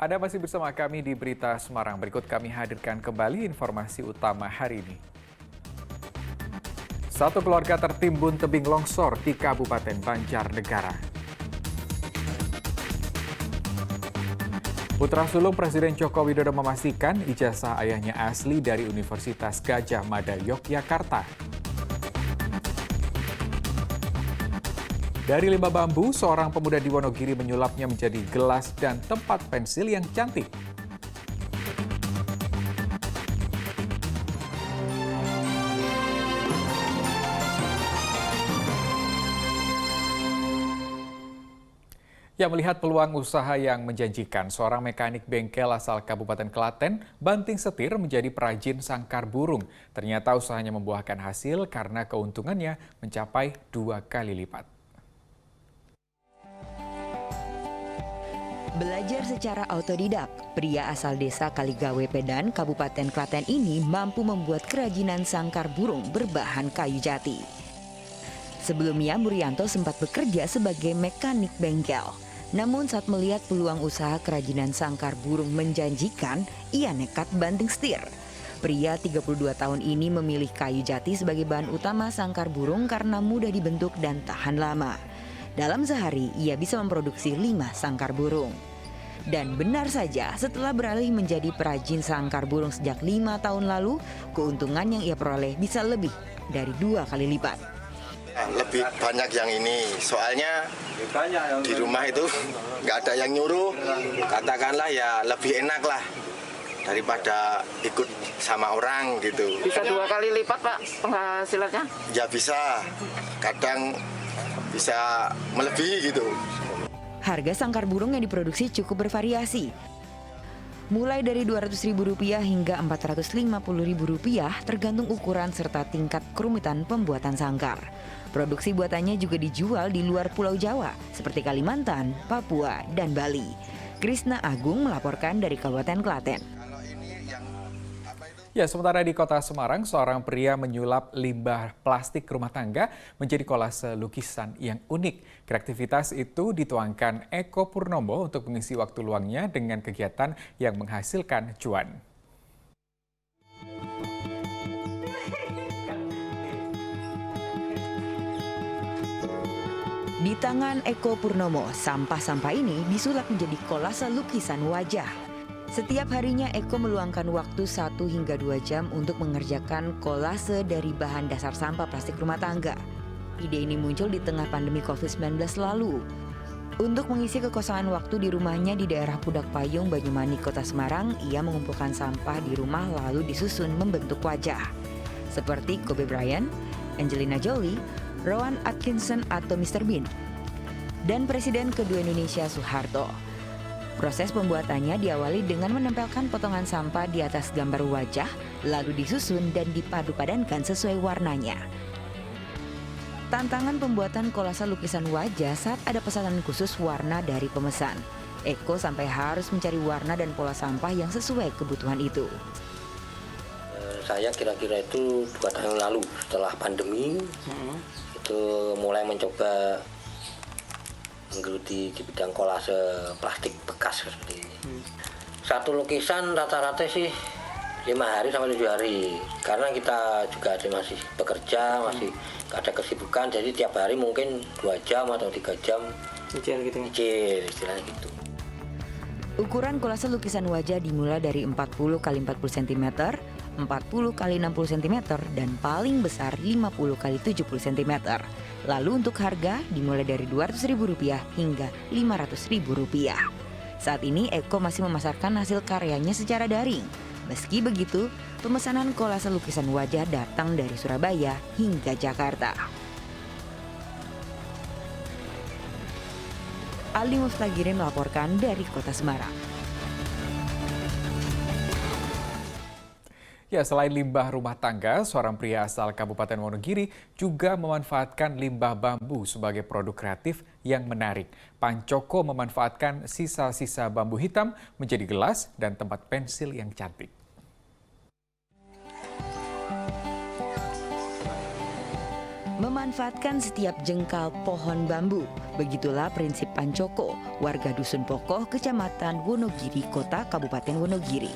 Anda masih bersama kami di Berita Semarang. Berikut kami hadirkan kembali informasi utama hari ini. Satu keluarga tertimbun tebing longsor di Kabupaten Banjarnegara. Putra sulung Presiden Joko Widodo memastikan ijazah ayahnya asli dari Universitas Gadjah Mada, Yogyakarta. Dari limbah bambu, seorang pemuda di Wonogiri menyulapnya menjadi gelas dan tempat pensil yang cantik. Melihat peluang usaha yang menjanjikan, seorang mekanik bengkel asal Kabupaten Klaten banting setir menjadi perajin sangkar burung. Ternyata usahanya membuahkan hasil karena keuntungannya mencapai 2 kali lipat. Belajar secara autodidak, pria asal desa Kaligawe Pedan, Kabupaten Klaten ini mampu membuat kerajinan sangkar burung berbahan kayu jati. Sebelumnya, Murianto sempat bekerja sebagai mekanik bengkel. Namun saat melihat peluang usaha kerajinan sangkar burung menjanjikan, ia nekat banting setir. Pria 32 tahun ini memilih kayu jati sebagai bahan utama sangkar burung karena mudah dibentuk dan tahan lama. Dalam sehari, ia bisa memproduksi 5 sangkar burung. Dan benar saja, setelah beralih menjadi perajin sangkar burung sejak 5 tahun lalu, keuntungan yang ia peroleh bisa lebih dari 2 kali lipat. Lebih banyak yang ini, soalnya di rumah itu nggak ada yang nyuruh, katakanlah ya lebih enak lah daripada ikut sama orang gitu. Bisa 2 kali lipat Pak penghasilannya? Ya bisa, kadang bisa melebihi gitu. Harga sangkar burung yang diproduksi cukup bervariasi. Mulai dari Rp200.000 hingga Rp450.000 tergantung ukuran serta tingkat kerumitan pembuatan sangkar. Produksi buatannya juga dijual di luar Pulau Jawa seperti Kalimantan, Papua, dan Bali. Krisna Agung melaporkan dari Kabupaten Klaten. Sementara di Kota Semarang, seorang pria menyulap limbah plastik rumah tangga menjadi kolase lukisan yang unik. Kreativitas itu dituangkan Eko Purnomo untuk mengisi waktu luangnya dengan kegiatan yang menghasilkan cuan. Di tangan Eko Purnomo, sampah-sampah ini disulap menjadi kolase lukisan wajah. Setiap harinya Eko meluangkan waktu 1 hingga 2 jam untuk mengerjakan kolase dari bahan dasar sampah plastik rumah tangga. Ide ini muncul di tengah pandemi COVID-19 lalu. Untuk mengisi kekosongan waktu di rumahnya di daerah Pudak Payung, Banyumanik, Kota Semarang, ia mengumpulkan sampah di rumah lalu disusun membentuk wajah. Seperti Kobe Bryant, Angelina Jolie, Rowan Atkinson atau Mr. Bean, dan Presiden kedua Indonesia Soeharto. Proses pembuatannya diawali dengan menempelkan potongan sampah di atas gambar wajah, lalu disusun dan dipadu-padankan sesuai warnanya. Tantangan pembuatan kolase lukisan wajah saat ada pesanan khusus warna dari pemesan. Eko sampai harus mencari warna dan pola sampah yang sesuai kebutuhan itu. Saya kira-kira itu 2 tahun lalu setelah pandemi itu mulai mencoba menggeluti di bidang kolase plastik bekas seperti ini. Satu lukisan rata-rata sih 5 hari sampai 7 hari karena kita juga masih bekerja, masih ada kesibukan, jadi tiap hari mungkin 2 jam atau 3 jam Nyicil gitu. nyicil istilahnya gitu. Ukuran kolase lukisan wajah dimulai dari 40 x 40 cm, 40 x 60 cm, dan paling besar 50 x 70 cm. Lalu untuk harga dimulai dari Rp200.000 hingga Rp500.000. Saat ini Eko masih memasarkan hasil karyanya secara daring. Meski begitu, pemesanan kolase lukisan wajah datang dari Surabaya hingga Jakarta. Ali Mustagiri melaporkan dari Kota Semarang. Selain limbah rumah tangga, seorang pria asal Kabupaten Wonogiri juga memanfaatkan limbah bambu sebagai produk kreatif yang menarik. Pancoko memanfaatkan sisa-sisa bambu hitam menjadi gelas dan tempat pensil yang cantik. memanfaatkan setiap jengkal pohon bambu. Begitulah prinsip Pancoko, warga Dusun Pokoh, Kecamatan Wonogiri, Kota Kabupaten Wonogiri.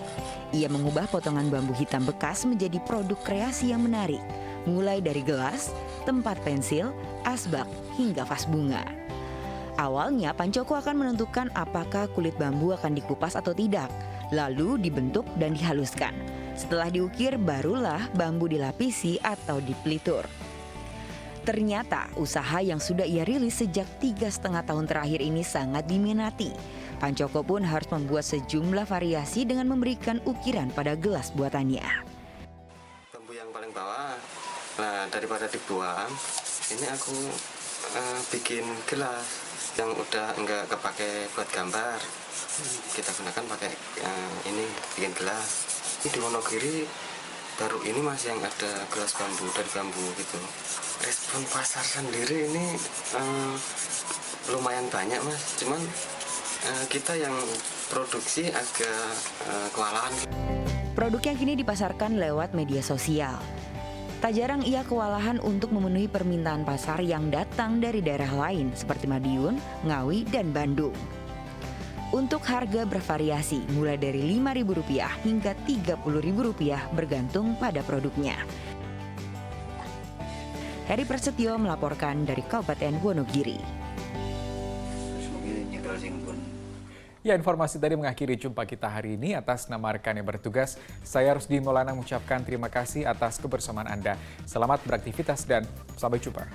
Ia mengubah potongan bambu hitam bekas menjadi produk kreasi yang menarik, mulai dari gelas, tempat pensil, asbak, hingga vas bunga. Awalnya Pancoko akan menentukan apakah kulit bambu akan dikupas atau tidak, lalu dibentuk dan dihaluskan. Setelah diukir, barulah bambu dilapisi atau dipelitur. Ternyata usaha yang sudah ia rilis sejak 3,5 tahun terakhir ini sangat diminati. Pancoko pun harus membuat sejumlah variasi dengan memberikan ukiran pada gelas buatannya. Bambu yang paling bawah, nah daripada dibuang, ini aku bikin gelas yang udah enggak kepake buat gambar. Kita gunakan pakai ini, bikin gelas. Ini di Wonogiri baru ini Mas yang ada gelas bambu dari bambu gitu. Respon pasar sendiri ini lumayan banyak Mas, cuman kita yang produksi agak kewalahan. Produknya kini dipasarkan lewat media sosial. Tak jarang ia kewalahan untuk memenuhi permintaan pasar yang datang dari daerah lain seperti Madiun, Ngawi, dan Bandung. Untuk harga bervariasi mulai dari Rp5.000 hingga Rp30.000 bergantung pada produknya. Heri Prasetyo melaporkan dari Kabupaten Wonogiri. Ya, informasi tadi mengakhiri jumpa kita hari ini. Atas nama rekan yang bertugas, saya Rusdi Maulana mengucapkan terima kasih atas kebersamaan Anda. Selamat beraktivitas dan sampai jumpa.